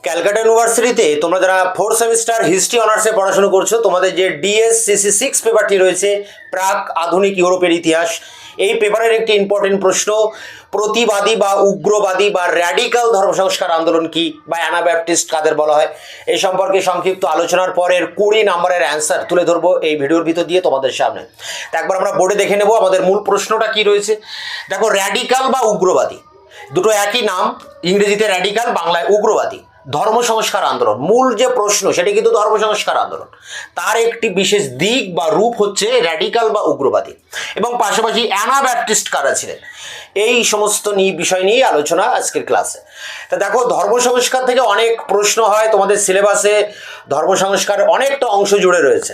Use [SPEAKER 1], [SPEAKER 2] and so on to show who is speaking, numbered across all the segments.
[SPEAKER 1] ক্যালকাটা ইউনিভার্সিটিতে তোমরা যারা ফোর্থ সেমিস্টার হিস্ট্রি অনার্সে পড়াশোনা করছো, তোমাদের যে ডিএসসিসি 6 পেপারটি রয়েছে, প্রাক আধুনিক ইউরোপের ইতিহাস, এই পেপারের একটি ইম্পর্টেন্ট প্রশ্ন, প্রতিবাদী বা উগ্রবাদী বা র্যাডিক্যাল ধর্ম সংস্কার আন্দোলন কি বা অ্যানাব্যাপটিস্ট কাদের বলা হয়, এই সম্পর্কে সংক্ষিপ্ত আলোচনার পরের 20 নম্বরের অ্যান্সার তুলে ধরবো এই ভিডিওর ভিতর দিয়ে তোমাদের সামনে। তো একবার আমরা বোর্ডে দেখে নেব আমাদের মূল প্রশ্নটা কি রয়েছে। দেখো, র্যাডিক্যাল বা উগ্রবাদী দুটো একই নাম, ইংরেজিতে র্যাডিক্যাল, বাংলায় উগ্রবাদী। ধর্ম সংস্কার আন্দোলন, মূল যে প্রশ্ন সেটি কিন্তু ধর্ম সংস্কার আন্দোলন, তার একটি বিশেষ দিক বা রূপ হচ্ছে র্যাডিক্যাল বা উগ্রবাদী। এবং পাশাপাশি অ্যানাব্যাপটিস্ট কারা ছিলেন, এই সমস্ত বিষয় নিয়েই আলোচনা আজকের ক্লাসে। তা দেখো, ধর্ম সংস্কার থেকে অনেক প্রশ্ন হয়, তোমাদের সিলেবাসে ধর্ম সংস্কারের অনেকটা অংশ জুড়ে রয়েছে।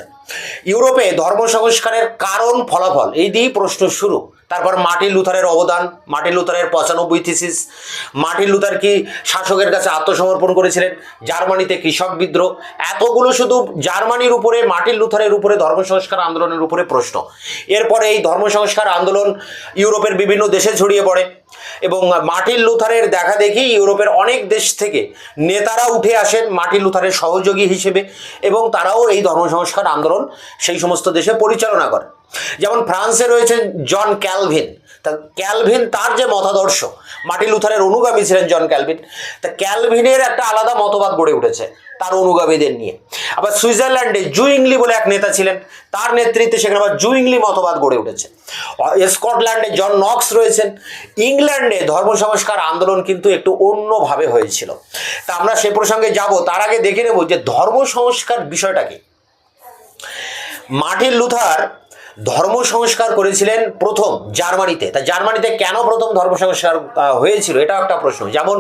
[SPEAKER 1] ইউরোপে ধর্ম সংস্কারের কারণ ফলাফল এই দিয়েই প্রশ্ন শুরু। তারপর মার্টিন লুথারের অবদান, মার্টিন লুথারের 95 থিসিস, মার্টিন লুথার কি শাসকের কাছে আত্মসমর্পণ করেছিলেন, জার্মানিতে কৃষক বিদ্রোহ, এতগুলো শুধু জার্মানির উপরে, মার্টিন লুথারের উপরে ধর্ম সংস্কার আন্দোলনের উপরে প্রশ্ন। এরপরে এই ধর্ম সংস্কার আন্দোলন ইউরোপের বিভিন্ন দেশে ছড়িয়ে পড়ে এবং মার্টিন লুথারের দেখা দেখি ইউরোপের অনেক দেশ থেকে নেতারা উঠে আসেন মার্টিন লুথারের সহযোগী হিসেবে এবং তারাও এই ধর্ম সংস্কার আন্দোলন সেই সমস্ত দেশে পরিচালনা করে। যেমন ফ্রান্সে রয়েছেন জন ক্যালভিন। তা ক্যালভিন, তার যে মতাদর্শ, মার্টিন লুথারের অনুগামী ছিলেন জন ক্যালভিন, তা ক্যালভিনের একটা আলাদা মতবাদ গড়ে উঠেছে তার অনুগামীদের নিয়ে। আবার সুইজারল্যান্ডে জুইংলি বলে এক নেতা ছিলেন, তার নেতৃত্বে সেখানে আবার জুইংলি মতবাদ গড়ে উঠেছে। স্কটল্যান্ডে জন নক্স রয়েছেন। ইংল্যান্ডে ধর্ম সংস্কার আন্দোলন কিন্তু একটু অন্যভাবে হয়েছিল। তা আমরা সে প্রসঙ্গে যাব, তার আগে দেখে নেব যে ধর্ম সংস্কার বিষয়টা কি। মার্টিন লুথার ধর্ম সংস্কার করেছিলেন প্রথম জার্মানিতে। তা জার্মানিতে কেন প্রথম ধর্ম সংস্কার হয়েছিল, এটাও একটা প্রশ্ন। যেমন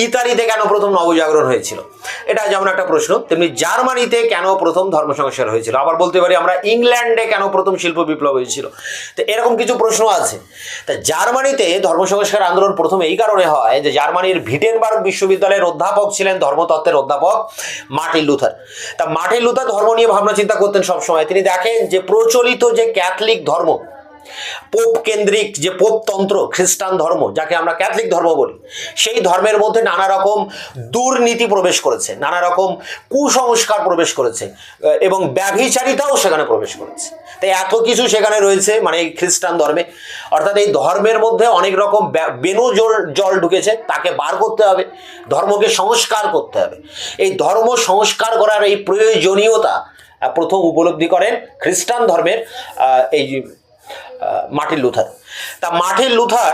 [SPEAKER 1] ইতালিতে কেন প্রথম নবজাগরণ হয়েছিল, এটা যেমন একটা প্রশ্ন, তেমনি জার্মানিতে কেন প্রথম ধর্ম সংস্কার হয়েছিল। আবার বলতে পারি আমরা ইংল্যান্ডে কেন প্রথম শিল্প বিপ্লব হয়েছিল। তো এরকম কিছু প্রশ্ন আছে। তা জার্মানিতে ধর্ম সংস্কার আন্দোলন প্রথম এই কারণে হয় যে জার্মানির ভিটেনবার্গ বিশ্ববিদ্যালয়ের অধ্যাপক ছিলেন, ধর্মতত্ত্বের অধ্যাপক মার্টিন লুথার। তা মার্টিন লুথার ধর্ম নিয়ে ভাবনা চিন্তা করতেন সবসময়। তিনি দেখেন যে প্রচলিত যে ক্যাথলিক ধর্ম, পোপ কেন্দ্রিক যে পোপতন্ত্র, খ্রিস্টান ধর্ম যাকে আমরা ক্যাথলিক ধর্ম বলি, সেই ধর্মের মধ্যে নানা রকম দুর্নীতি প্রবেশ করেছে, নানা রকম কুসংস্কার প্রবেশ করেছে এবং ব্যভিচারিতাও সেখানে প্রবেশ করেছে। তাই এত কিছু সেখানে রয়েছে, মানে এই খ্রিস্টান ধর্মে, অর্থাৎ এই ধর্মের মধ্যে অনেক রকম জল ঢুকেছে, তাকে বার করতে হবে, ধর্মকে সংস্কার করতে হবে। এই ধর্ম সংস্কার করার এই প্রয়োজনীয়তা প্রথম উপলব্ধি করেন খ্রিস্টান ধর্মের এই মার্টিন লুথার। তা মার্টিন লুথার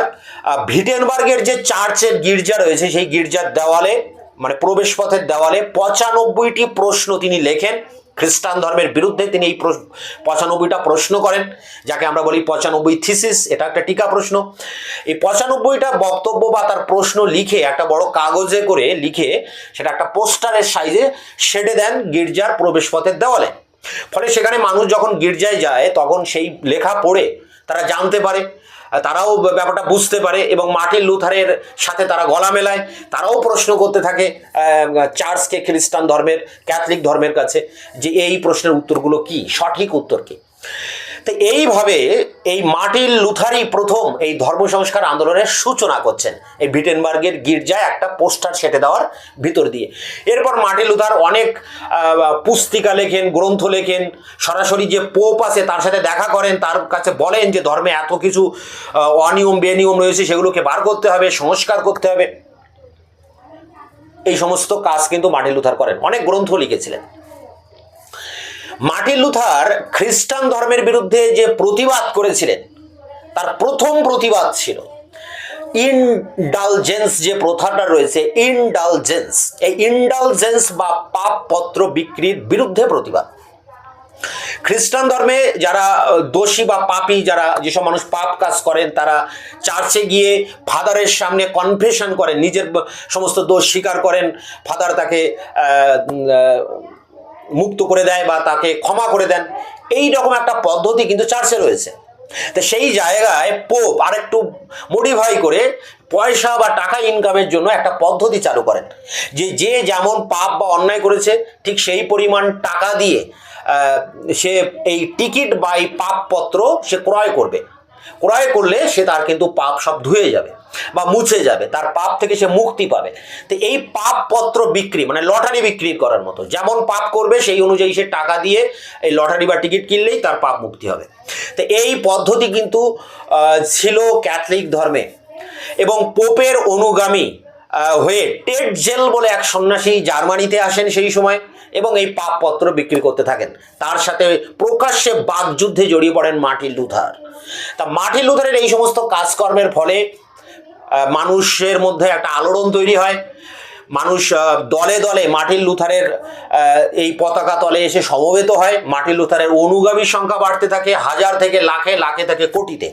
[SPEAKER 1] ভিটেনবার্গের যে চার্চের গির্জা রয়েছে, সেই গির্জার দেওয়ালে, মানে প্রবেশপথের দেওয়ালে 95টি প্রশ্ন তিনি লেখেন খ্রিস্টান ধর্মের বিরুদ্ধে। তিনি এই 95টা প্রশ্ন করেন, যাকে আমরা বলি 95 থিসিস। এটা একটা টিকা প্রশ্ন। এই 95টা বক্তব্য বা তার প্রশ্ন লিখে একটা বড় কাগজে করে লিখে সেটা একটা পোস্টারের সাইজে সেটে দেন গির্জার প্রবেশপথের দেওয়ালে। ফলে সেখানে মানুষ যখন গির্জায় যায় তখন সেই লেখা পড়ে তারা জানতে পারে, তারাও ব্যাপারটা বুঝতে পারে এবং মার্টিন লুথারের সাথে তারা গলা মেলায়, তারাও প্রশ্ন করতে থাকে চার্চকে, খ্রিস্টান ধর্মের, ক্যাথলিক ধর্মের কাছে, যে এই প্রশ্নের উত্তরগুলো কি, সঠিক উত্তর কি। তো এইভাবে এই মার্টিন লুথারই প্রথম এই ধর্ম সংস্কার আন্দোলনের সূচনা করছেন এই ভিটেনবার্গের গির্জায় একটা পোস্টার সেটে দেওয়ার ভিতর দিয়ে। এরপর মার্টিন লুথার অনেক পুস্তিকা লেখেন, গ্রন্থ লেখেন, সরাসরি যে পোপ আছে তার সাথে দেখা করেন, তার কাছে বলেন যে ধর্মে এত কিছু অনিয়ম বেনিয়ম রয়েছে, সেগুলোকে বার করতে হবে, সংস্কার করতে হবে। এই সমস্ত কাজ কিন্তু মার্টিন লুথার করেন, অনেক গ্রন্থ লিখেছিলেন। মার্টিন লুথার খ্রিস্টান ধর্মের বিরুদ্ধে যে প্রতিবাদ করেছিলেন, তার প্রথম প্রতিবাদ ছিল ইনডালজেন্স যে প্রথাটা রয়েছে, ইনডালজেন্স, এই ইনডালজেন্স বা পাপপত্র বিক্রির বিরুদ্ধে প্রতিবাদ। খ্রিস্টান ধর্মে যারা দোষী বা পাপী, যারা যেসব মানুষ পাপ কাজ করেন, তারা চার্চে গিয়ে ফাদারের সামনে কনফেশন করেন, নিজের সমস্ত দোষ স্বীকার করেন, ফাদার তাকে মুক্ত করে দেয় বা তাকে ক্ষমা করে দেন। এই রকম একটা পদ্ধতি কিন্তু চার্চে রয়েছে। তো সেই জায়গায় পোপ আরেকটু মডিফাই করে পয়সা বা টাকা ইনকামের জন্য একটা পদ্ধতি চালু করেন, যে যে যেমন পাপ বা অন্যায় করেছে ঠিক সেই পরিমাণ টাকা দিয়ে সে এই টিকিট বা এই পাপপত্র সে ক্রয় করবে। ক্রয় করলে সে তার কিন্তু পাপ সব ধুয়ে যাবে বা মুছে যাবে, তার পাপ থেকে সে মুক্তি পাবে। তো এই পাপ পত্র বিক্রি মানে লটারি বিক্রি করার মতো, যেমন পাপ করবে সেই অনুযায়ী সে টাকা দিয়ে এই লটারি বা টিকিট কিনলেই তার পাপ মুক্তি হবে। তো এই পদ্ধতি কিন্তু ছিল ক্যাথলিক ধর্মে। এবং পোপের অনুগামী হয়ে টেটজেল বলে এক সন্ন্যাসী জার্মানিতে আসেন সেই সময়, এবং এই পাপপত্র বিক্রি করতে থাকেন। তার সাথে প্রকাশ্যে বাকযুদ্ধে জড়িয়ে পড়েন মার্টিন লুথার। তা মার্টিন লুথারের এই সমস্ত কাজকর্মের ফলে মানুষের মধ্যে একটা আলোড়ন তৈরি হয়। মানুষ দলে দলে মার্টিন লুথারের এই পতাকা তলে এসে সমবেত হয়। মার্টিন লুথারের অনুগামীর সংখ্যা বাড়তে থাকে, হাজার থেকে লাখে, লাখে থেকে কোটিতে।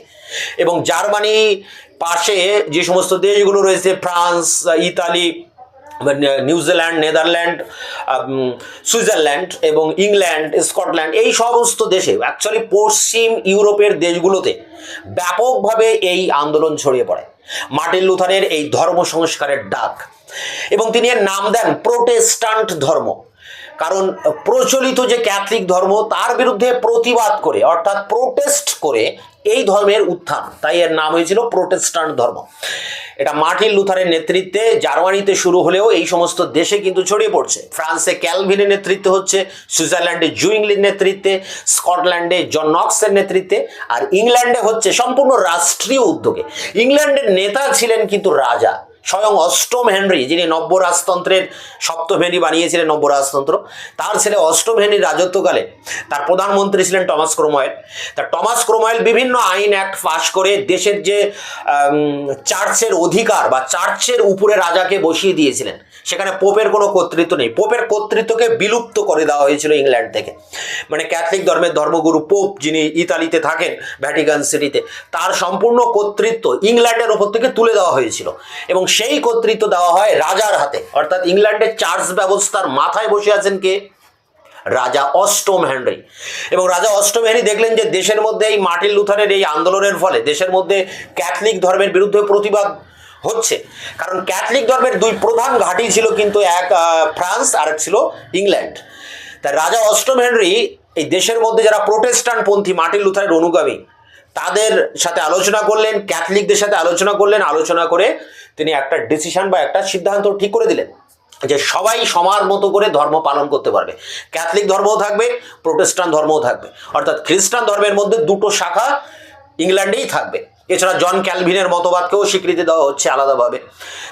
[SPEAKER 1] এবং জার্মানি পাশে যে সমস্ত দেশগুলো রয়েছে, France, Italy, New Zealand, Netherland, Switzerland এবং ইংল্যান্ড, স্কটল্যান্ড, এই সমস্ত দেশে অ্যাকচুয়ালি পশ্চিম ইউরোপের দেশগুলোতে ব্যাপকভাবে এই আন্দোলন ছড়িয়ে পড়ে মার্টিন লুথারের এই ধর্ম সংস্কারের ডাক। এবং তিনি এর নাম দেন প্রোটেস্ট্যান্ট ধর্ম, কারণ প্রচলিত যে ক্যাথলিক ধর্ম তার বিরুদ্ধে প্রতিবাদ করে, অর্থাৎ প্রোটেস্ট করে এই ধর্মের উত্থান, তাই এর নাম হয়েছিল প্রোটেস্ট্যান্ট ধর্ম। এটা মার্টিন লুথারের নেতৃত্বে জার্মানিতে শুরু হলেও এই সমস্ত দেশে কিন্তু ছড়িয়ে পড়ছে। ফ্রান্সে ক্যালভিনের নেতৃত্বে হচ্ছে, সুইজারল্যান্ডে জুইংলির নেতৃত্বে, স্কটল্যান্ডে জন নক্সের নেতৃত্বে, আর ইংল্যান্ডে হচ্ছে সম্পূর্ণ রাষ্ট্রীয় উদ্যোগে। ইংল্যান্ডের নেতা ছিলেন কিন্তু রাজা, স্বয়ং অষ্টম হেনরি, যিনি নব্য রাজতন্ত্রের সপ্তম হেনরি বানিয়েছিলেন নব্য রাজতন্ত্র, তার ছেলে অষ্টম হেনরির রাজত্বকালে তার প্রধানমন্ত্রী ছিলেন টমাস ক্রোমওয়েল। তা টমাস ক্রোমওয়েল বিভিন্ন আইন অ্যাক্ট পাস করে দেশের যে চার্চের অধিকার বা চার্চের উপরে রাজাকে বসিয়ে দিয়েছিলেন। সেখানে পোপের কোনো কর্তৃত্ব নেই, পোপের কর্তৃত্বকে বিলুপ্ত করে দেওয়া হয়েছিল ইংল্যান্ড থেকে। মানে ক্যাথলিক ধর্মের ধর্মগুরু পোপ, যিনি ইতালিতে থাকেন ভ্যাটিকান সিটিতে, তার সম্পূর্ণ কর্তৃত্ব ইংল্যান্ডের ওপর থেকে তুলে দেওয়া হয়েছিল এবং সেই কর্তৃত্ব দেওয়া হয় রাজার হাতে। অর্থাৎ ইংল্যান্ডের চার্চ ব্যবস্থার মাথায় বসে আছেন কে? রাজা অষ্টম হেনরি। এবং রাজা অষ্টম হেনরি দেখলেন যে দেশের মধ্যে এই মার্টিন লুথারের এই আন্দোলনের ফলে দেশের মধ্যে ক্যাথলিক ধর্মের বিরুদ্ধে প্রতিবাদ হচ্ছে, কারণ ক্যাথলিক ধর্মের দুই প্রধান ঘাঁটি ছিল কিন্তু, এক ফ্রান্স আর এক ছিল ইংল্যান্ড। তাই রাজা অষ্টম হেনরি এই দেশের মধ্যে যারা প্রোটেস্ট্যান্ট পন্থী মার্টিন লুথারের অনুগামী তাদের সাথে আলোচনা করলেন, ক্যাথলিকদের সাথে আলোচনা করলেন। আলোচনা করে তিনি একটা ডিসিশন বা একটা সিদ্ধান্ত ঠিক করে দিলেন যে সবাই সমান মতো করে ধর্ম পালন করতে পারবে, ক্যাথলিক ধর্মও থাকবে, প্রোটেস্ট্যান্ট ধর্মও থাকবে। অর্থাৎ খ্রিস্টান ধর্মের মধ্যে দুটো শাখা ইংল্যান্ডেই থাকবে। এছাড়া জন ক্যালভিনের মতবাদকেও স্বীকৃতি দেওয়া হচ্ছে আলাদাভাবে।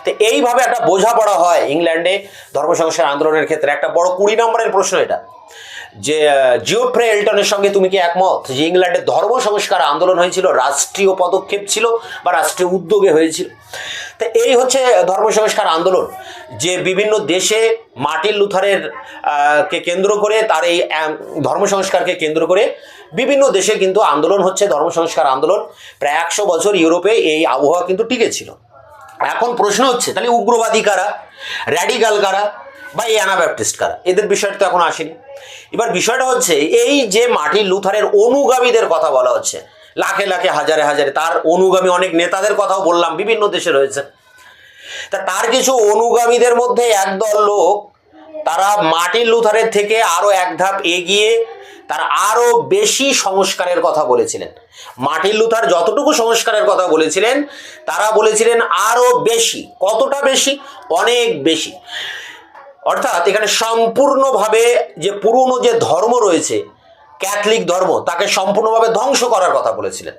[SPEAKER 1] তো এইভাবে একটা বোঝাপড়া হয় ইংল্যান্ডে ধর্ম সংস্কার আন্দোলনের ক্ষেত্রে। একটা বড় 20 নম্বরের প্রশ্ন এটা, যে জিওফ্রে এলটনের সঙ্গে তুমি কি একমত যে ইংল্যান্ডের ধর্ম সংস্কার আন্দোলন হয়েছিল রাষ্ট্রীয় পদক্ষেপ ছিল বা রাষ্ট্রীয় উদ্যোগে হয়েছিল? তো এই হচ্ছে ধর্ম সংস্কার আন্দোলন, যে বিভিন্ন দেশে মার্টিন লুথারের কে কেন্দ্র করে, তার এই ধর্ম সংস্কারকে কেন্দ্র করে বিভিন্ন দেশে কিন্তু আন্দোলন হচ্ছে, ধর্ম সংস্কার আন্দোলন। প্রায় 100 বছর ইউরোপে এই আবহাওয়া কিন্তু টিকেছিল। এখন প্রশ্ন হচ্ছে তাহলে উগ্রবাদী কারা, র্যাডিক্যাল কারা বা এই অ্যানাব্যাপটিস্ট কারা? এদের বিষয়টা তো এখন আসেনি। এবার বিষয়টা হচ্ছে এই যে মার্টিন লুথারের অনুগামীদের কথা বলা হচ্ছে, লাখে লাখে, হাজারে হাজারে তার অনুগামী, অনেক নেতাদের কথাও বললাম বিভিন্ন দেশে রয়েছে। তা তার কিছু অনুগামীদের মধ্যে একদল লোক, তারা মার্টিন লুথারের থেকে আরো এক ধাপ এগিয়ে তারা আরো বেশি সংস্কারের কথা বলেছিলেন। মার্টিন লুথার যতটুকু সংস্কারের কথা বলেছিলেন, তারা বলেছিলেন আরো বেশি। কতটা বেশি? অনেক বেশি। অর্থাৎ এখানে সম্পূর্ণভাবে যে পুরনো যে ধর্ম রয়েছে ক্যাথলিক ধর্ম, তাকে সম্পূর্ণভাবে ধ্বংস করার কথা বলেছিলেন।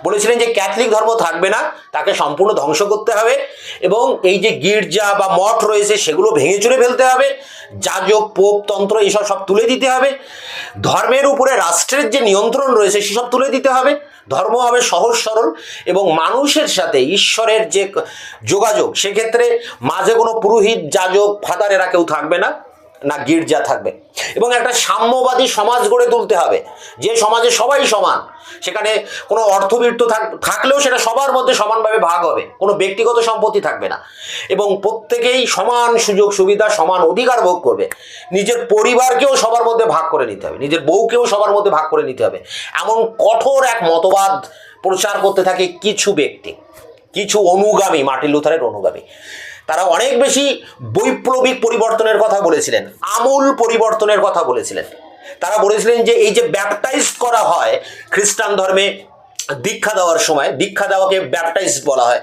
[SPEAKER 1] বলেছিলেন যে ক্যাথলিক ধর্ম থাকবে না, তাকে সম্পূর্ণ ধ্বংস করতে হবে, এবং এই যে গির্জা বা মঠ রয়েছে সেগুলো ভেঙে চুরে ফেলতে হবে, যাজক, পোপ, তন্ত্র এইসব সব তুলে দিতে হবে, ধর্মের উপরে রাষ্ট্রের যে নিয়ন্ত্রণ রয়েছে সেসব তুলে দিতে হবে, ধর্ম হবে সহজ সরল, এবং মানুষের সাথে ঈশ্বরের যে যোগাযোগ সেক্ষেত্রে মাঝে কোনো পুরোহিত, যাজক, ফাদার এরা কেউ থাকবে না, না গির্জা থাকবে, এবং একটা সাম্যবাদী সমাজ গড়ে তুলতে হবে, যে সমাজে সবাই সমান, সেখানে কোনো অর্থবৃত্ত থাকলেও সেটা সবার মধ্যে সমানভাবে ভাগ হবে, কোনো ব্যক্তিগত সম্পত্তি থাকবে না, এবং প্রত্যেকেই সমান সুযোগ সুবিধা, সমান অধিকার ভোগ করবে। নিজের পরিবারকেও সবার মধ্যে ভাগ করে নিতে হবে, নিজের বউকেও সবার মধ্যে ভাগ করে নিতে হবে। এমন কঠোর এক মতবাদ প্রচার করতে থাকে কিছু ব্যক্তি, কিছু অনুগামী, মার্টিন লুথারের অনুগামী। তারা অনেক বেশি বৈপ্লবিক পরিবর্তনের কথা বলেছিলেন, আমূল পরিবর্তনের কথা বলেছিলেন। তারা বলেছিলেন যে এই যে ব্যাপটাইজ করা হয় খ্রিস্টান ধর্মে দীক্ষা দেওয়ার সময়, দীক্ষা দেওয়াকে ব্যাপটাইজ বলা হয়।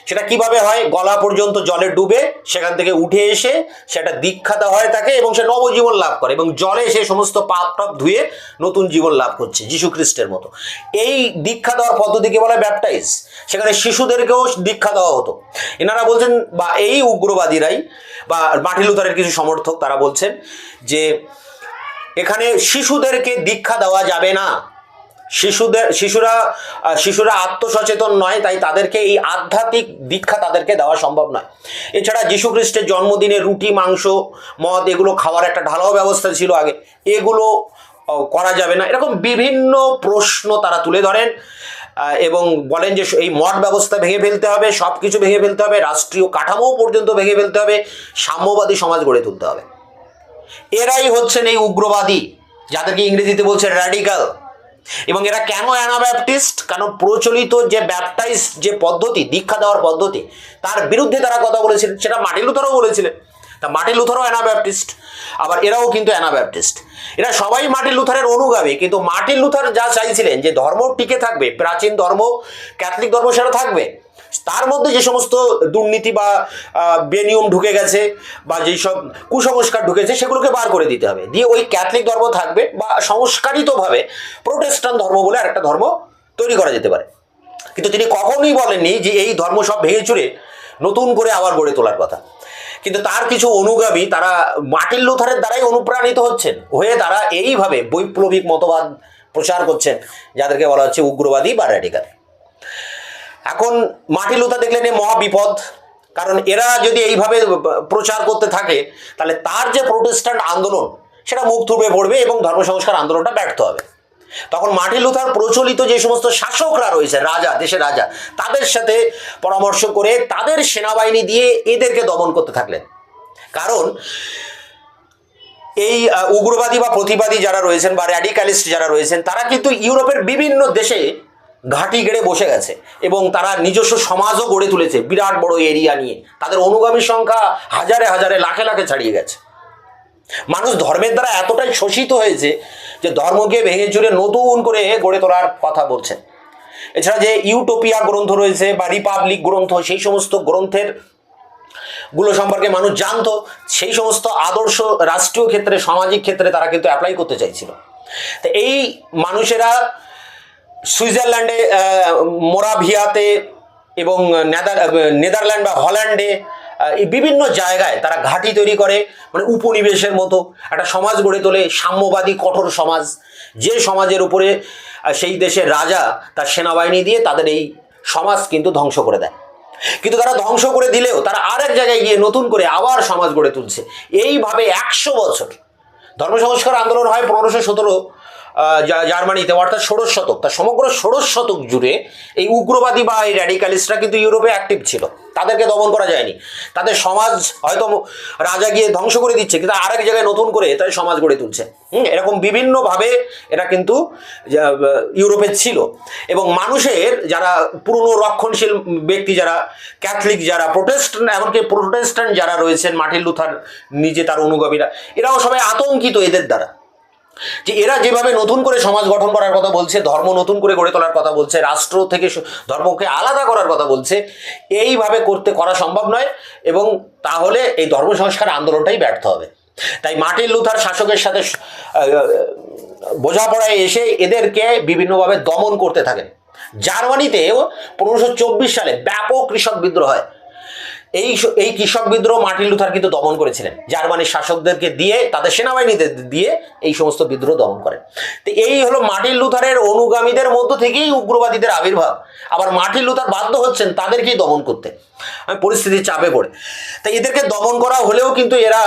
[SPEAKER 1] সেটা কিভাবে হয়? গলা পর্যন্ত জলে ডুবে সেখান থেকে উঠে এসে সেটা দীক্ষা দেওয়া হয় তাকে, এবং সে নবজীবন লাভ করে এবং জলে সে সমস্ত পাপ টাপ ধুয়ে নতুন জীবন লাভ করছে যীশু খ্রিস্টের মতো। এই দীক্ষা দেওয়ার পদ্ধতিকে বলা হয় ব্যাপটাইজ। সেখানে শিশুদেরকেও দীক্ষা দেওয়া হতো। এনারা বলছেন, বা এই উগ্রবাদীরাই বা মার্টিন লুথারের কিছু সমর্থক তারা বলছেন যে এখানে শিশুদেরকে দীক্ষা দেওয়া যাবে না। শিশুরা আত্মসচেতন নয়, তাই তাদেরকে এই আধ্যাত্মিক দীক্ষা তাদেরকে দেওয়া সম্ভব নয়। এছাড়া যীশু খ্রিস্টের জন্মদিনে রুটি, মাংস, মদ এগুলো খাওয়ার একটা ঢালাও ব্যবস্থা ছিল আগে, এগুলো করা যাবে না। এরকম বিভিন্ন প্রশ্ন তারা তুলে ধরেন এবং বলেন যে এই মঠ ব্যবস্থা ভেঙে ফেলতে হবে, সব কিছু ভেঙে ফেলতে হবে, রাষ্ট্রীয় কাঠামো পর্যন্ত ভেঙে ফেলতে হবে, সাম্যবাদী সমাজ গড়ে তুলতে হবে। এরাই হচ্ছেন এই উগ্রবাদী, যাদেরকে ইংরেজিতে বলছে র্যাডিক্যাল। এবং এরা কেন অ্যানাব্যাপটিস্ট? কারণ প্রচলিত যে ব্যাপটাইজ যে পদ্ধতি, দীক্ষা দেওয়ার পদ্ধতি, তার বিরুদ্ধে তারা কথা বলেছিলেন। সেটা মার্টিন লুথারও বলেছিলেন। তা মার্টিন লুথারও অ্যানাব্যাপটিস্ট, আবার এরাও কিন্তু অ্যানাব্যাপটিস্ট। এরা সবাই মার্টিন লুথারের অনুগামী, কিন্তু মার্টিন লুথার যা চাইছিলেন যে ধর্ম টিকে থাকবে, প্রাচীন ধর্ম ক্যাথলিক ধর্ম সেটা থাকবে, তার মধ্যে যে সমস্ত দুর্নীতি বা বেনিয়ম ঢুকে গেছে বা যেই সব কুসংস্কার ঢুকেছে সেগুলোকে বার করে দিতে হবে, দিয়ে ওই ক্যাথলিক ধর্ম থাকবে বা সংস্কারিতভাবে প্রোটেস্টান্ট ধর্ম বলে আরেকটা ধর্ম তৈরি করা যেতে পারে। কিন্তু তিনি কখনোই বলেননি যে এই ধর্ম সব ভেঙে চুরে নতুন করে আবার গড়ে তোলার কথা। কিন্তু তার কিছু অনুগামী তারা মার্টিন লুথারের দ্বারাই অনুপ্রাণিত হয়ে তারা এইভাবে বৈপ্লবিক মতবাদ প্রচার করছেন, যাদেরকে বলা হচ্ছে উগ্রবাদী বা র্যাডিক্যাল। এখন মার্টিন লুথার দেখলেন এ মহা বিপদ, কারণ এরা যদি এইভাবে প্রচার করতে থাকে তাহলে তার যে প্রোটেস্ট্যান্ট আন্দোলন সেটা মুখ থুবড়ে পড়বে এবং ধর্ম সংস্কার আন্দোলনটা ব্যর্থ হবে। তখন মার্টিন লুথার প্রচলিত যে সমস্ত শাসকরা রয়েছে, রাজা, দেশের রাজা, তাদের সাথে পরামর্শ করে তাদের সেনাবাহিনী দিয়ে এদেরকে দমন করতে থাকলেন। কারণ এই উগ্রবাদী বা প্রতিবাদী যারা রয়েছেন বা র্যাডিক্যালিস্ট যারা রয়েছেন, তারা কিন্তু ইউরোপের বিভিন্ন দেশে ঘাঁটি গেড়ে বসে গেছে এবং তারা নিজস্ব সমাজও গড়ে তুলেছে বিরাট বড় এরিয়া নিয়ে। তাদের অনুগামীর সংখ্যা হাজারে হাজারে, লাখে লাখে ছাড়িয়ে গেছে। মানুষ ধর্মের দ্বারা এতটাই শোষিত হয়েছে যে ধর্মকে ভেঙে চুরে নতুন করে গড়ে তোলার কথা বলছেন। এছাড়া যে ইউটোপিয়া গ্রন্থ রয়েছে বা রিপাবলিক গ্রন্থ, সেই সমস্ত গ্রন্থের গুলো সম্পর্কে মানুষ জানতো, সেই সমস্ত আদর্শ রাষ্ট্রীয় ক্ষেত্রে, সামাজিক ক্ষেত্রে তারা কিন্তু অ্যাপ্লাই করতে চাইছিল। তো এই মানুষেরা সুইজারল্যান্ডে, মোরাভিয়াতে এবং নেদারল্যান্ড বা হল্যান্ডে এই বিভিন্ন জায়গায় তারা ঘাঁটি তৈরি করে, মানে উপনিবেশের মতো একটা সমাজ গড়ে তোলে, সাম্যবাদী কঠোর সমাজ, যে সমাজের উপরে সেই দেশের রাজা তার সেনাবাহিনী দিয়ে তাদের এই সমাজ কিন্তু ধ্বংস করে দেয়। কিন্তু তারা ধ্বংস করে দিলেও তারা আর এক জায়গায় গিয়ে নতুন করে আবার সমাজ গড়ে তুলছে। এইভাবে 100 বছর ধর্ম সংস্কার আন্দোলন হয় 1517 জার্মানিতে, অর্থাৎ 16 শতক। তার সমগ্র 16 শতক জুড়ে এই উগ্রবাদী বা এই র্যাডিক্যালিস্টরা কিন্তু ইউরোপে অ্যাক্টিভ ছিল। তাদেরকে দমন করা যায়নি। তাদের সমাজ হয়তো রাজা গিয়ে ধ্বংস করে দিচ্ছে, কিন্তু আরেক জায়গায় নতুন করে তাদের সমাজ গড়ে তুলছে। এরকম বিভিন্নভাবে এরা কিন্তু ইউরোপে ছিল। এবং মানুষের যারা পুরনো রক্ষণশীল ব্যক্তি, যারা ক্যাথলিক, যারা প্রোটেস্ট্যান্ট, এমনকি প্রোটেস্ট্যান্ট যারা রয়েছেন, মার্টিন লুথার নিজে, তার অনুগামীরা, এরাও সবাই আতঙ্কিত এদের দ্বারা, যে এরা যেভাবে নতুন করে সমাজ গঠন করার কথা বলছে, ধর্ম নতুন করে গড়ে তোলার কথা বলছে, রাষ্ট্র থেকে ধর্মকে আলাদা করার কথা বলছে, এইভাবে করা সম্ভব নয় এবং তাহলে এই ধর্ম সংস্কার আন্দোলনটাই ব্যর্থ হবে। তাই মার্টিন লুথার শাসকের সাথে বোঝাপড়ায় এসে এদেরকে বিভিন্নভাবে দমন করতে থাকেন। জার্মানিতেও 1524 সালে ব্যাপক কৃষক বিদ্রোহ হয়। এই কৃষক বিদ্রোহ মার্টিন লুথার কিন্তু দমন করেছিলেন, জার্মানির শাসকদেরকে দিয়ে, তাদের সেনাবাহিনীতে দিয়ে এই সমস্ত বিদ্রোহ দমন করেন। তো এই হলো মার্টিন লুথারের অনুগামীদের মধ্য থেকেই উগ্রবাদীদের আবির্ভাব। আবার মার্টিন লুথার বাধ্য হচ্ছেন তাদেরকেই দমন করতে, পরিস্থিতির চাপে পড়ে। তাই এদেরকে দমন করা হলেও কিন্তু এরা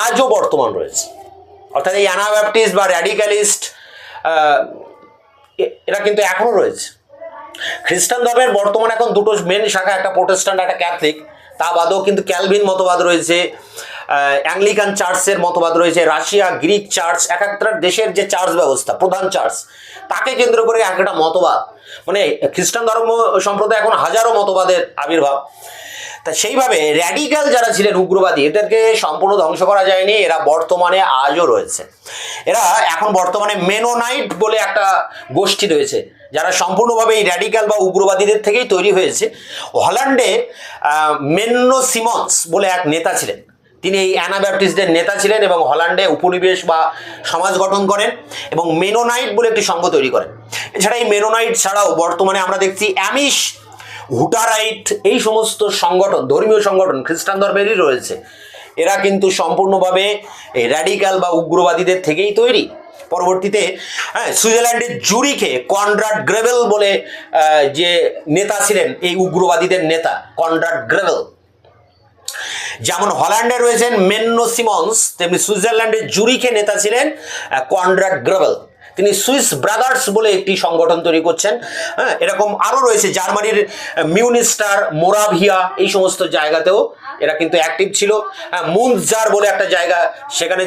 [SPEAKER 1] আজও বর্তমান রয়েছে। অর্থাৎ এই অ্যানাব্যাপটিস্ট বা র্যাডিক্যালিস্ট এরা কিন্তু এখনো রয়েছে। খ্রিস্টান ধর্মের বর্তমানে এখন দুটো মেন শাখা, একটা প্রোটেস্ট্যান্ট, একটা ক্যাথলিক। তা বাদেও কিন্তু ক্যালভিন মতবাদ রয়েছে, অ্যাংলিকান চার্চের মতবাদ রয়েছে, রাশিয়া, গ্রিক চার্চ, এক একটা দেশের যে চার্চ ব্যবস্থা, প্রধান চার্চ, তাকে কেন্দ্র করে একটা মতবাদ, মানে খ্রিস্টান ধর্ম সম্প্রদায় এখন হাজারো মতবাদের আবির্ভাব। তা সেইভাবে র্যাডিক্যাল যারা ছিলেন উগ্রবাদী, এদেরকে সম্পূর্ণ ধ্বংস করা যায়নি, এরা বর্তমানে আজও রয়েছে। এরা এখন বর্তমানে মেনোনাইট বলে একটা গোষ্ঠী রয়েছে, যারা সম্পূর্ণভাবে এই র্যাডিক্যাল বা উগ্রবাদীদের থেকেই তৈরি হয়েছে। হল্যান্ডে মেন্নো সিমন্স বলে এক নেতা ছিলেন, তিনি এই অ্যানাব্যাপটিস্টদের নেতা ছিলেন এবং হল্যান্ডে উপনিবেশ বা সমাজ গঠন করেন এবং মেনোনাইট বলে একটি সংঘ তৈরি করেন। এছাড়া এই মেনোনাইট ছাড়াও বর্তমানে আমরা দেখছি অ্যামিশ, হুটারাইট, এই সমস্ত সংগঠন, ধর্মীয় সংগঠন খ্রিস্টান ধর্মেরই রয়েছে। এরা কিন্তু সম্পূর্ণভাবে এই র্যাডিক্যাল বা উগ্রবাদীদের থেকেই তৈরি। পরবর্তীতে সুইজারল্যান্ডের জুরিখে কনরাড গ্রেভেল বলে যে নেতা ছিলেন, এই উগ্রবাদীদের নেতা কনরাড গ্রেভেল। যেমন হল্যান্ডে রয়েছেন মেন্নো সিমন্স, তেমনি সুইজারল্যান্ডের জুরিখে নেতা ছিলেন কনরাড গ্রেভেল। তিনি সুইস ব্রাদার্স বলে একটি সংগঠন তৈরি করছেন। এরকম আরও রয়েছে, জার্মানির মিউনিস্টার, মোরাভিয়া, এই সমস্ত জায়গাতেও এরা কিন্তু অ্যাক্টিভ ছিল। মুনজার বলে একটা জায়গা, সেখানে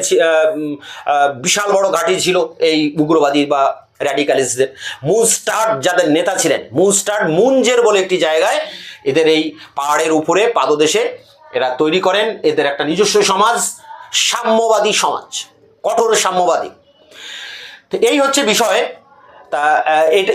[SPEAKER 1] বিশাল বড় ঘাঁটি ছিল এই উগ্রবাদী বা র্যাডিক্যালিস্টদের। মুনস্টাড যাদের নেতা ছিলেন, মুনস্টাড মুনজের বলে একটি জায়গায়, এদের এই পাহাড়ের উপরে পাদদেশে এরা তৈরি করেন এদের একটা নিজস্ব সমাজ, সাম্যবাদী সমাজ, কঠোর সাম্যবাদী। তো এই হচ্ছে বিষয়। তা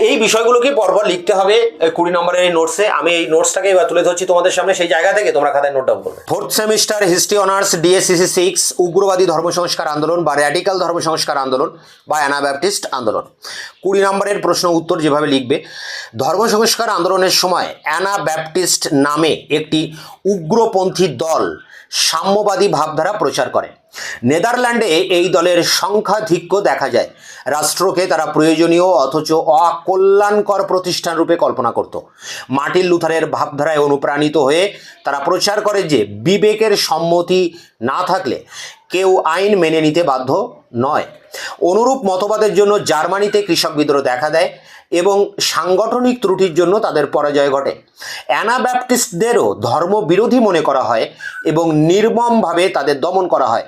[SPEAKER 1] এই বিষয়গুলোকে পরপর লিখতে হবে 20 নম্বরের এই নোটসে। আমি এই নোটসটাকে এবার তুলে ধরছি তোমাদের সামনে, সেই জায়গা থেকে তোমরা খাতায় নোট ডাউন করবে। 4th semester history honours DSCC 6, উগ্রবাদী ধর্ম সংস্কার আন্দোলন বা র্যাডিক্যাল ধর্ম সংস্কার আন্দোলন বা অ্যানাব্যাপটিস্ট আন্দোলন। 20 নম্বরের প্রশ্ন উত্তর যেভাবে লিখবে, ধর্ম সংস্কার আন্দোলনের সময় অ্যানাব্যাপটিস্ট নামে একটি উগ্রপন্থী দল সাম্যবাদী ভাবধারা প্রচার করে। নেদারল্যান্ডে এই দলের সংখ্যাধিক্য দেখা যায়। রাষ্ট্রকে তারা প্রয়োজনীয় অথচ অকল্যাণকর প্রতিষ্ঠান রূপে কল্পনা করত। মার্টিন লুথারের ভাবধারায় অনুপ্রাণিত হয়ে তারা প্রচার করে যে বিবেকের সম্মতি না থাকলে কেউ আইন মেনে নিতে বাধ্য নয়। অনুরূপ মতবাদের জন্য জার্মানিতে কৃষক বিদ্রোহ দেখা দেয় এবং সাংগঠনিক ত্রুটির জন্য তাদের পরাজয় ঘটে। অ্যানাব্যাপটিস্টদেরও ধর্মবিরোধী মনে করা হয় এবং নির্মমভাবে তাদের দমন করা হয়।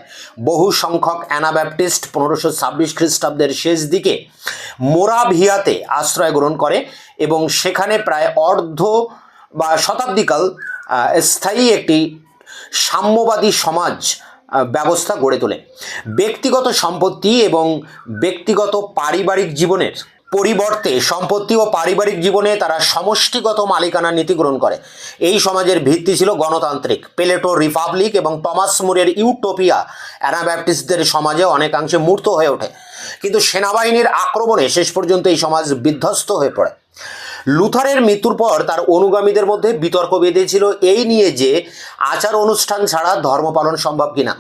[SPEAKER 1] বহু সংখ্যক অ্যানাব্যাপটিস্ট 1526 খ্রিস্টাব্দের শেষ দিকে মোরাভিয়াতে আশ্রয় গ্রহণ করে এবং সেখানে প্রায় অর্ধ বা শতাব্দীকাল স্থায়ী একটি সাম্যবাদী সমাজ ব্যবস্থা গড়ে তোলে। ব্যক্তিগত সম্পত্তি এবং ব্যক্তিগত পারিবারিক জীবনের পরিবর্তে সম্পত্তি ও পারিবারিক জীবনে তারা সমষ্টিগত মালিকানার নীতি গ্রহণ করে। এই সমাজের ভিত্তি ছিল গণতান্ত্রিক। প্লেটো রিপাবলিক এবং টমাস মুরের ইউটোপিয়া অ্যানাব্যাপটিস্টদের সমাজে অনেকাংশে মূর্ত হয়ে ওঠে, কিন্তু সেনাবাহিনীর আক্রমণে শেষ পর্যন্ত এই সমাজ বিধ্বস্ত হয়ে পড়ে। লুথারের মৃত্যুর পর তার অনুগামীদের মধ্যে বিতর্ক বেঁধেছিল এই নিয়ে যে আচার অনুষ্ঠান ছাড়া ধর্ম পালন সম্ভব কিনা।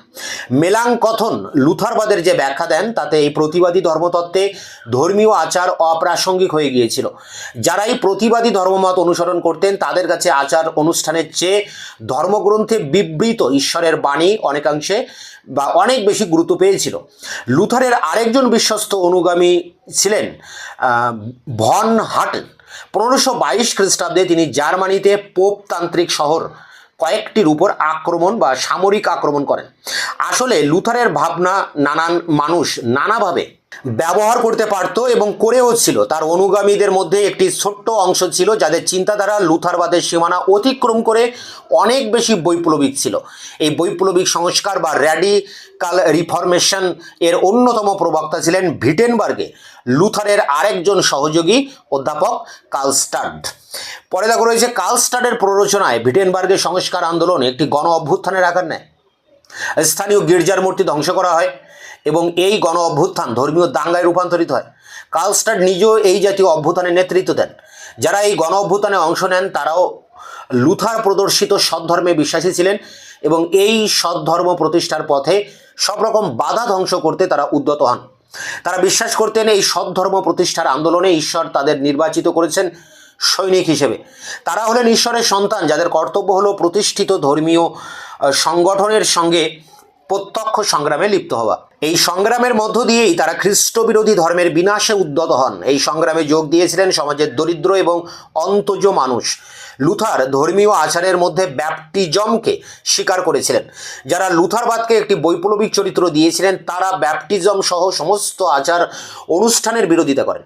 [SPEAKER 1] মেলাংকথন লুথারবাদের যে ব্যাখ্যা দেন তাতে এই প্রতিবাদী ধর্মতত্ত্বে ধর্মীয় আচার অপ্রাসঙ্গিক হয়ে গিয়েছিল। যারা এই প্রতিবাদী ধর্মমত অনুসরণ করতেন তাদের কাছে আচার অনুষ্ঠানের চেয়ে ধর্মগ্রন্থে বিবৃত ঈশ্বরের বাণী অনেকাংশে বা অনেক বেশি গুরুত্ব পেয়েছিল। লুথারের আরেকজন বিশ্বস্ত অনুগামী ছিলেন ভন হাটন। 1522 খ্রিস্টাব্দে তিনি জার্মানিতে পোপতান্ত্রিক শহর কয়েকটির উপর আক্রমণ বা সামরিক আক্রমণ করেন। আসলে লুথারের ভাবনা নানান মানুষ নানাভাবে ব্যবহার করতে পারত এবং করেও ছিল। তার অনুগামীদের মধ্যে একটি ছোট্ট অংশ ছিল যাদের চিন্তাধারা লুথারবাদের সীমানা অতিক্রম করে অনেক বেশি বৈপ্লবিক ছিল। এই বৈপ্লবিক সংস্কার বা র্যাডিকাল রিফরমেশন এর অন্যতম প্রবক্তা ছিলেন ভিটেনবার্গে লুথারের আরেকজন সহযোগী অধ্যাপক কার্লস্টাড। পরে দেখো রয়েছে কার্লস্টাডের প্ররোচনায় ভিটেনবার্গের সংস্কার আন্দোলন একটি গণ অভ্যুত্থানের আকার নেয়। স্থানীয় গির্জার মূর্তি ধ্বংস করা হয় এবং এই গণ অভ্যুত্থান ধর্মীয় দাঙ্গায় রূপান্তরিত হয়। কার্লস্টাড নিজেও এই জাতীয় অভ্যুত্থানের নেতৃত্ব দেন। যারা এই গণ অভ্যুত্থানে অংশ নেন তারাও লুথার প্রদর্শিত সৎধর্মে বিশ্বাসী ছিলেন এবং এই সৎধর্ম প্রতিষ্ঠার পথে সব রকম বাধা ধ্বংস করতে তারা উদ্যত হন। তারা বিশ্বাস করতেন এই সৎধর্ম প্রতিষ্ঠার আন্দোলনে ঈশ্বর তাদের নির্বাচিত করেছেন সৈনিক হিসেবে। তারা হলেন ঈশ্বরের সন্তান যাদের কর্তব্য হলো প্রতিষ্ঠিত ধর্মীয় সংগঠনের সঙ্গে প্রত্যক্ষ সংগ্রামে লিপ্ত হওয়া। এই সংগ্রামের মধ্য দিয়েই তারা খ্রিস্ট বিরোধী ধর্মের বিনাশে উদ্যত হন। এই সংগ্রামে যোগ দিয়েছিলেন সমাজের দরিদ্র এবং অন্তজ মানুষ। লুথার ধর্মীয় আচারের মধ্যে ব্যাপটিজমকে স্বীকার করেছিলেন। যারা লুথারবাদকে একটি বৈপ্লবিক চরিত্র দিয়েছিলেন তারা ব্যাপটিজম সহ সমস্ত আচার অনুষ্ঠানের বিরোধিতা করেন।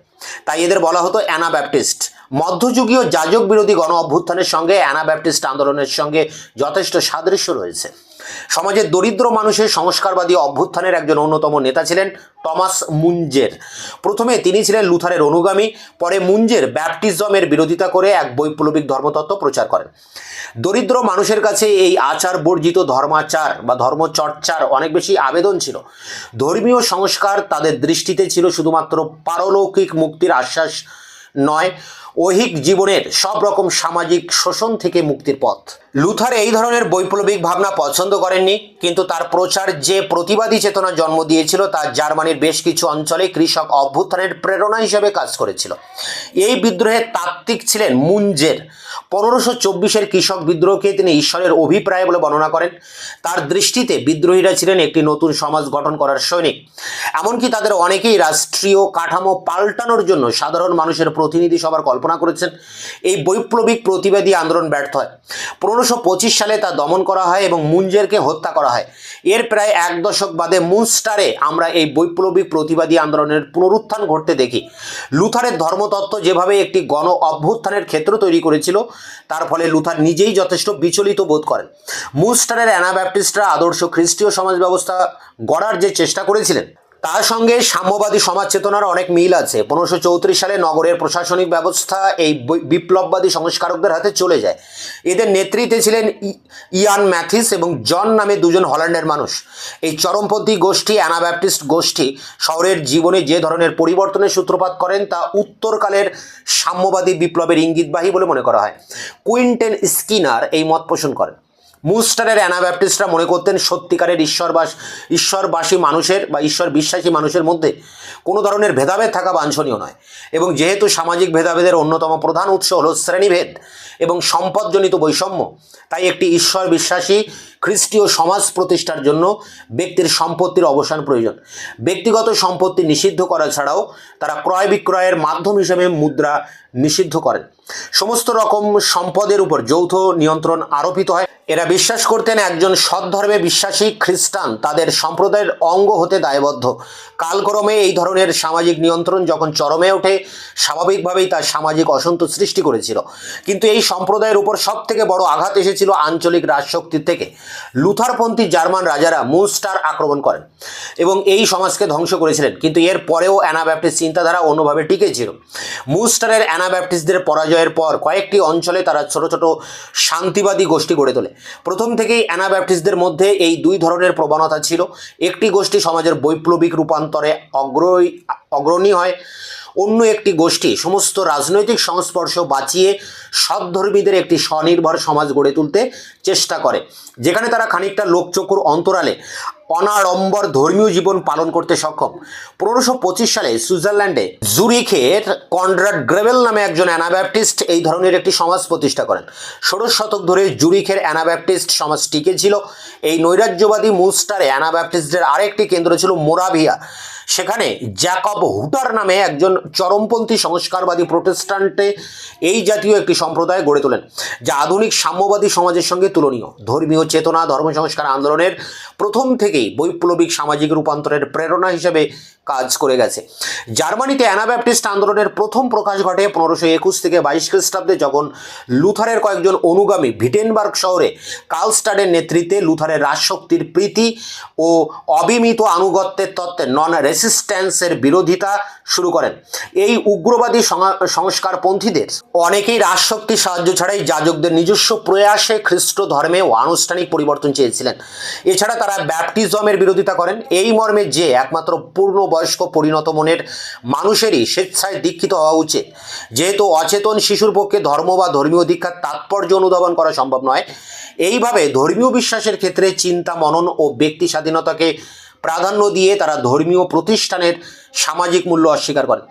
[SPEAKER 1] তাই এদের বলা হতো অ্যানাব্যাপটিস্ট। মধ্যযুগীয় যাজক বিরোধী গণ অভ্যুত্থানের সঙ্গে অ্যানাব্যাপটিস্ট আন্দোলনের সঙ্গে যথেষ্ট সাদৃশ্য রয়েছে। সমাজের দরিদ্র মানুষের সংস্কারবাদী অভ্যুত্থানের একজন অন্যতম নেতা ছিলেন টমাস মুঞ্জের। প্রথমে তিনি ছিলেন লুথারের অনুগামী, পরে মুঞ্জের ব্যাপটিজমের বিরোধিতা করে এক বৈপ্লবিক ধর্মতত্ত্ব প্রচার করেন। দরিদ্র মানুষের কাছে এই আচার বর্জিত ধর্মাচার বা ধর্মচর্চার অনেক বেশি আবেদন ছিল। ধর্মীয় সংস্কার তাদের দৃষ্টিতে ছিল শুধুমাত্র পারলৌকিক মুক্তির আশ্বাস নয়, ঐহিক জীবনের সব রকম সামাজিক শোষণ থেকে মুক্তির পথ। লুথার এই ধরনের বৈপ্লবিক ভাবনা পছন্দ করেননি, কিন্তু তার প্রচার যে প্রতিবাদী চেতনা জন্ম দিয়েছিল তা জার্মানির বেশ কিছু অঞ্চলে কৃষক অভ্যুত্থানের প্রেরণা হিসেবে কাজ করেছিল। এই বিদ্রোহের তাত্ত্বিক ছিলেন মুঞ্জের। 1524-এর কৃষক বিদ্রোহকে তিনি ঈশ্বরের অভিপ্রায় বলে বর্ণনা করেন। তার দৃষ্টিতে বিদ্রোহীরা ছিলেন একটি নতুন সমাজ গঠন করার সৈনিক। এমনকি তাদের অনেকেই রাষ্ট্রীয় কাঠামো পাল্টানোর জন্য সাধারণ মানুষের প্রতিনিধি সভার কল্পনা করেছেন। এই বৈপ্লবিক প্রতিবাদী আন্দোলন ব্যর্থ হয়। 1525 সালে তা দমন করা হয় এবং মুঞ্জেরকে হত্যা করা হয়। এর প্রায় এক দশক বাদে মুনস্টারে আমরা এই বৈপ্লবিক প্রতিবাদী আন্দোলনের পুনরুত্থান ঘটতে দেখি। লুথারের ধর্মতত্ত্ব যেভাবে একটি গণ অভ্যুত্থানের ক্ষেত্র তৈরি করেছিল, তার ফলে লুথার নিজেই যথেষ্ট বিচলিত বোধ করেন। মুনস্টারের অ্যানাব্যাপটিস্টরা আদর্শ খ্রিস্টীয় সমাজ ব্যবস্থা গড়ার যে চেষ্টা করেছিলেন তার সঙ্গে সাম্যবাদী সমাজ চেতনার অনেক মিল আছে। 1534 সালে নগরের প্রশাসনিক ব্যবস্থা এই বিপ্লববাদী সংস্কারকদের হাতে চলে যায়। এদের নেতৃত্বে ছিলেন ইয়ান ম্যাথিস এবং জন নামে দুজন হল্যান্ডের মানুষ। এই চরমপন্থী গোষ্ঠী অ্যানাব্যাপটিস্ট গোষ্ঠী শহরের জীবনে যে ধরনের পরিবর্তনের সূত্রপাত করেন তা উত্তরকালের সাম্যবাদী বিপ্লবের ইঙ্গিতবাহী বলে মনে করা হয়। কুইন্টেন স্কিনার এই মত পোষণ করেন। মুনস্টারের অ্যানাব্যাপটিস্টরা মনে করতেন সত্যিকারের ঈশ্বরবাসী মানুষের বা ঈশ্বর বিশ্বাসী মানুষের মধ্যে কোনো ধরনের ভেদাভেদ থাকা বাঞ্ছনীয় নয়, এবং যেহেতু সামাজিক ভেদাভেদের অন্যতম প্রধান উৎস হল শ্রেণীভেদ এবং সম্পদজনিত বৈষম্য, তাই একটি ঈশ্বর বিশ্বাসী খ্রিস্টীয় সমাজ প্রতিষ্ঠার জন্য ব্যক্তির সম্পত্তির অবসান প্রয়োজন। ব্যক্তিগত সম্পত্তি নিষিদ্ধ করা ছাড়াও তারা ক্রয় বিক্রয়ের মাধ্যম হিসেবে মুদ্রা নিষিদ্ধ করেন। সমস্ত রকম সম্পদের উপর যৌথ নিয়ন্ত্রণ আরোপিত হয়। এরা বিশ্বাস করতেন একজন সৎধর্মে বিশ্বাসী খ্রিস্টান তাদের সম্প্রদায়ের অঙ্গ হতে দায়বদ্ধ। কালক্রমে এই ধরনের সামাজিক নিয়ন্ত্রণ যখন চরমে ওঠে, স্বাভাবিকভাবেই তার সামাজিক অসন্তোষ সৃষ্টি করেছিল। কিন্তু এই সম্প্রদায়ের উপর সব থেকে বড় আঘাত এসেছিল আঞ্চলিক রাজশক্তির থেকে। লুথারপন্থী জার্মান রাজারা মুনস্টার আক্রমণ করেন এবং এই সমাজকে ধ্বংস করেছিলেন, কিন্তু এর পরেও অ্যানাব্যাপটিস্ট চিন্তাধারা অন্যভাবে টিকেছিল। মুনস্টারের অ্যানাব্যাপটিস্টদের পরাজয়ের পর কয়েকটি অঞ্চলে তারা ছোট ছোট শান্তিবাদী গোষ্ঠী গড়ে তোলে। প্রথম থেকেই অ্যানাব্যাপটিস্টদের মধ্যে এই দুই ধরনের প্রবণতা ছিল। একটি গোষ্ঠী সমাজের বৈপ্লবিক রূপান্তরে অগ্রণী হয়, অন্য একটি গোষ্ঠী সমস্ত রাজনৈতিক সংস্পর্শ বাঁচিয়ে সৎধর্মীদের একটি স্বনির্ভর সমাজ গড়ে তুলতে চেষ্টা করে, যেখানে তারা খানিকটা লোকচক্ষুর অন্তরালে অনাড়ম্বর ধর্মীয় জীবন পালন করতে সক্ষম। 1525 সালে সুইজারল্যান্ডে জুরিখের কনরাড গ্রেবেল নামে একজন অ্যানাব্যাপটিস্ট এই ধরনের একটি সমাজ প্রতিষ্ঠা করেন। 16 শতক ধরে জুরিখের অ্যানাব্যাপটিস্ট সমাজ টিকে ছিল। এই নৈরাজ্যবাদী মুনস্টারে অ্যানাব্যাপটিস্টদের আরেকটি কেন্দ্র ছিল মোরাভিয়া। সেখানে জ্যাকব হুটার নামে একজন চরমপন্থী সংস্কারবাদী প্রোটেস্ট্যান্টে এই জাতীয় একটি সম্প্রদায় গড়ে তোলেন, যা আধুনিক সাম্যবাদী সমাজের সঙ্গে তুলনীয়। ধর্মীয় চেতনা ধর্ম সংস্কার আন্দোলনের প্রথম থেকেই বৈপ্লবিক সামাজিক রূপান্তরের প্রেরণা হিসেবে কাজ করে গেছে। জার্মানিতে অ্যানাব্যাপটিস্ট আন্দোলনের প্রথম প্রকাশ ঘটে 1521 থেকে 22 খ্রিস্টাব্দে, যখন লুথারের কয়েকজন অনুগামী ভিটেনবার্গ শহরে কার্লস্টাডের নেতৃত্বে লুথারের রাজশক্তির প্রীতি ও অবিমিত আনুগত্যের তত্ত্বের নন রেসিস্ট্যান্সের বিরোধিতা শুরু করেন। এই উগ্রবাদী সংস্কারপন্থীদের অনেকেই রাজশক্তির সাহায্য ছাড়াই যাজকদের নিজস্ব প্রয়াসে খ্রিস্ট ধর্মেও আনুষ্ঠানিক পরিবর্তন চেয়েছিলেন। এছাড়া তারা ব্যাপটিজমের বিরোধিতা করেন, এই মর্মে যে একমাত্র পূর্ণবয়স্ক পরিণত মনের মানুষেরই স্বেচ্ছায় দীক্ষিত হওয়া উচিত। যেহেতু অচেতন শিশুর পক্ষে ধর্ম বা ধর্মীয় দীক্ষার তাৎপর্য অনুধাবন করা সম্ভব নয়, এইভাবে ধর্মীয় বিশ্বাসের ক্ষেত্রে চিন্তা মনন ও ব্যক্তি স্বাধীনতাকে প্রাধান্য দিয়ে তারা ধর্মীয় প্রতিষ্ঠানের সামাজিক মূল্য অস্বীকার করেন।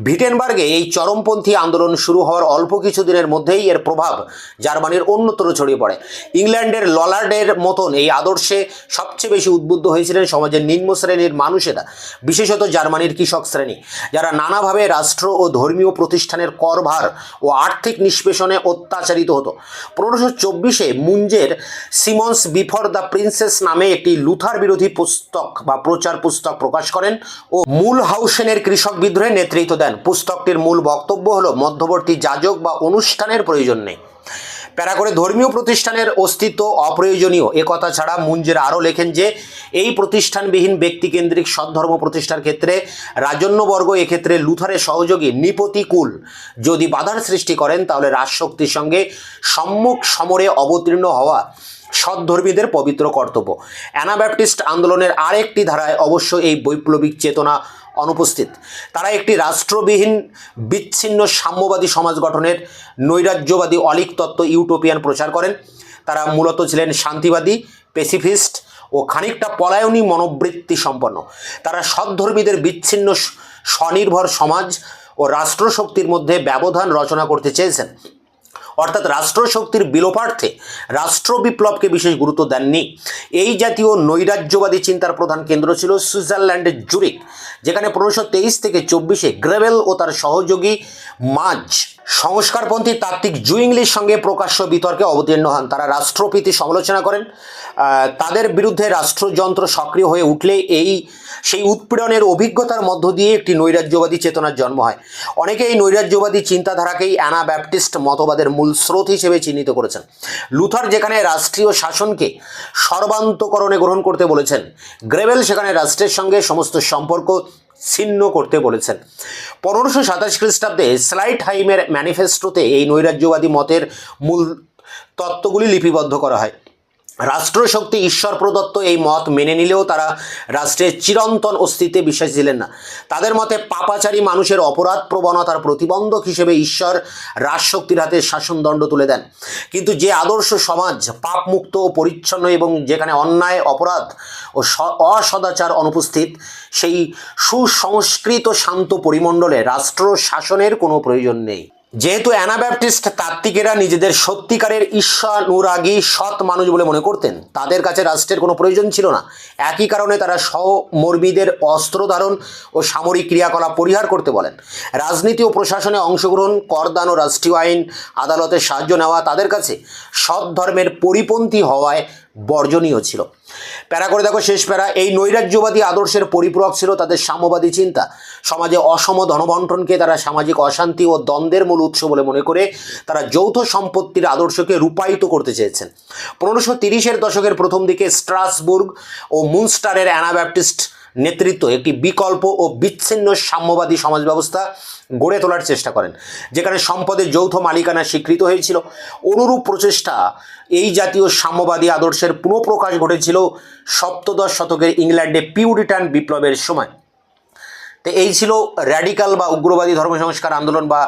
[SPEAKER 1] ভিটেনবার্গে এই চরমপন্থী আন্দোলন শুরু হওয়ার অল্প কিছু দিনের মধ্যেই এর প্রভাব জার্মানির অন্যত্র ছড়িয়ে পড়ে। ইংল্যান্ডের ললার্ডের মতন এই আদর্শে সবচেয়ে বেশি উদ্বুদ্ধ হয়েছিলেন সমাজের নিম্ন শ্রেণীর মানুষেরা, বিশেষত জার্মানির কৃষক শ্রেণী, যারা নানাভাবে রাষ্ট্র ও ধর্মীয় প্রতিষ্ঠানের করভার ও আর্থিক নিষ্পেষণে অত্যাচারিত হতো। 1524-এ মুঞ্জের সিমন্স বিফোর দ্য প্রিন্সেস নামে একটি লুথার বিরোধী পুস্তক পুস্তক বা প্রচার পুস্তক প্রকাশ করেন ও মুলহাউসেনের কৃষক বিদ্রোহে নেতৃত্ব দেন। পুস্তকটির মূল বক্তব্য হলো মধ্যবর্তী যাজক বা অনুষ্ঠানের প্রয়োজন নেই। প্যারা করে ধর্মীয় প্রতিষ্ঠানের অস্তিত্ব অপ্রয়োজনীয় একথা ছাড়া মুঞ্জের আরও লেখেন যে এই প্রতিষ্ঠানবিহীন ব্যক্তিকেন্দ্রিক সদ্ধর্ম প্রতিষ্ঠার ক্ষেত্রে রাজন্যবর্গ এক্ষেত্রে লুথারের সহযোগী নিপতিকুল যদি বাধার সৃষ্টি করেন তাহলে রাজশক্তির সঙ্গে সম্মুখ সমরে অবতীর্ণ হওয়া সদ্ধর্মীদের পবিত্র কর্তব্য। অ্যানাব্যাপটিস্ট আন্দোলনের আরেকটি ধারায় অবশ্য এই বৈপ্লবিক চেতনা অনুপস্থিত। তারা একটি রাষ্ট্রবিহীন বিচ্ছিন্ন সাম্যবাদী সমাজ গঠনের নৈরাজ্যবাদী অলিক তত্ত্ব ইউটোপিয়ান প্রচার করেন। তারা মূলত ছিলেন শান্তিবাদী, পেসিফিস্ট ও খানিকটা পলায়নী মনোবৃত্তি সম্পন্ন। তারা সদ্ধর্মীদের বিচ্ছিন্ন স্বনির্ভর সমাজ ও রাষ্ট্রশক্তির মধ্যে ব্যবধান রচনা করতে চেয়েছেন, অর্থাৎ রাষ্ট্রশক্তির বিলোপার্থে রাষ্ট্র বিপ্লবকে বিশেষ গুরুত্ব দেননি। এই জাতীয় নৈরাজ্যবাদী চিন্তার প্রধান কেন্দ্র ছিল সুইজারল্যান্ডের জুরিক, যেখানে 1523 থেকে 24 গ্রেভেল ও তার সহযোগী মাজ সংস্কারপন্থী তাত্ত্বিক জুইংলির সঙ্গে প্রকাশ্য বিতর্কে অবতীর্ণ হন। তারা রাষ্ট্রপ্রীতি সমালোচনা করেন। তাদের বিরুদ্ধে রাষ্ট্রযন্ত্র সক্রিয় হয়ে উঠলে সেই উৎপীড়নের অভিজ্ঞতার মধ্য দিয়ে একটি নৈরাজ্যবাদী চেতনার জন্ম হয়। অনেকে এই নৈরাজ্যবাদী চিন্তাধারাকেই অ্যানাব্যাপটিস্ট মতবাদের মূল স্রোত হিসেবে চিহ্নিত করেছেন। লুথার যেখানে রাষ্ট্রীয় শাসনকে সর্বান্তকরণে গ্রহণ করতে বলেছেন, গ্রেভেল সেখানে রাষ্ট্রের সঙ্গে সমস্ত সম্পর্ক ছিন্ন করতে বলেছেন। 1527 খ্রিস্টাব্দে স্লাইটহাইমের ম্যানিফেস্টোতে এই নৈরাজ্যবাদী মতের মূল তত্ত্বগুলি লিপিবদ্ধ করা হয়। রাষ্ট্রশক্তি ঈশ্বর প্রদত্ত এই মত মেনে নিলেও তারা রাষ্ট্রের চিরন্তন অস্তিত্বে বিশ্বাসী ছিলেন না। তাদের মতে পাপাচারী মানুষের অপরাধ প্রবণতার প্রতিবন্ধক হিসেবে ঈশ্বর রাজশক্তির হাতে শাসনদণ্ড তুলে দেন। কিন্তু যে আদর্শ সমাজ পাপমুক্ত ও পরিচ্ছন্ন এবং যেখানে অন্যায়, অপরাধ ও অসদাচার অনুপস্থিত, সেই সুসংস্কৃত শান্ত পরিমণ্ডলে রাষ্ট্র শাসনের কোনো প্রয়োজন নেই। যেহেতু অ্যানাব্যাপটিস্ট তাত্ত্বিকেরা নিজেদের সত্যিকারের ঈশ্বানুরাগী সৎ মানুষ বলে মনে করতেন, তাদের কাছে রাষ্ট্রের কোনো প্রয়োজন ছিল না। একই কারণে তারা সহমর্মীদের অস্ত্র ধারণ ও সামরিক ক্রিয়াকলাপ পরিহার করতে বলেন। রাজনীতি ও প্রশাসনে অংশগ্রহণ, করদান ও রাষ্ট্রীয় আইন আদালতের সাহায্য নেওয়া তাদের কাছে সৎ ধর্মের পরিপন্থী হওয়ায় বর্জনীয় ছিল। প্যারা করে দেখো শেষ প্যারা। এই নৈরাজ্যবাদী আদর্শের পরিপূরক ছিল তাদের সাম্যবাদী চিন্তা। সমাজে অসম ধনবন্টনকে তারা সামাজিক অশান্তি ও দ্বন্দ্বের মূল উৎস বলে মনে করে তারা যৌথ সম্পত্তির আদর্শকে রূপায়িত করতে চেয়েছেন। 1530-এর দশকের প্রথম দিকে স্ট্রাসবুর্গ ও মুনস্টারের অ্যানাব্যাপটিস্ট নেতৃত্ব একটি বিকল্প ও বিচ্ছিন্ন সাম্যবাদী সমাজ ব্যবস্থা গড়ে তোলার চেষ্টা করেন, যেখানে সম্পদের যৌথ মালিকানা স্বীকৃত হয়েছিল। অনুরূপ প্রচেষ্টা এই জাতীয় সাম্যবাদী আদর্শের পুনঃপ্রকাশ ঘটেছিল সপ্তদশ শতকের ইংল্যান্ডে পিউরিটান বিপ্লবের সময়। তো এই ছিল র্যাডিক্যাল বা উগ্রবাদী ধর্মসংস্কার আন্দোলন বা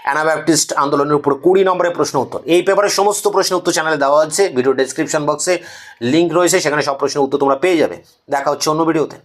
[SPEAKER 1] অ্যানাব্যাপটিস্ট আন্দোলনের উপর 20 নম্বরের প্রশ্ন উত্তর। এই পেপারের সমস্ত প্রশ্ন উত্তর চ্যানেলে দেওয়া আছে, ভিডিও ডেসক্রিপশন বক্সে লিঙ্ক রয়েছে, সেখানে সব প্রশ্নের উত্তর তোমরা পেয়ে যাবে। দেখা হচ্ছে অন্য ভিডিওতে।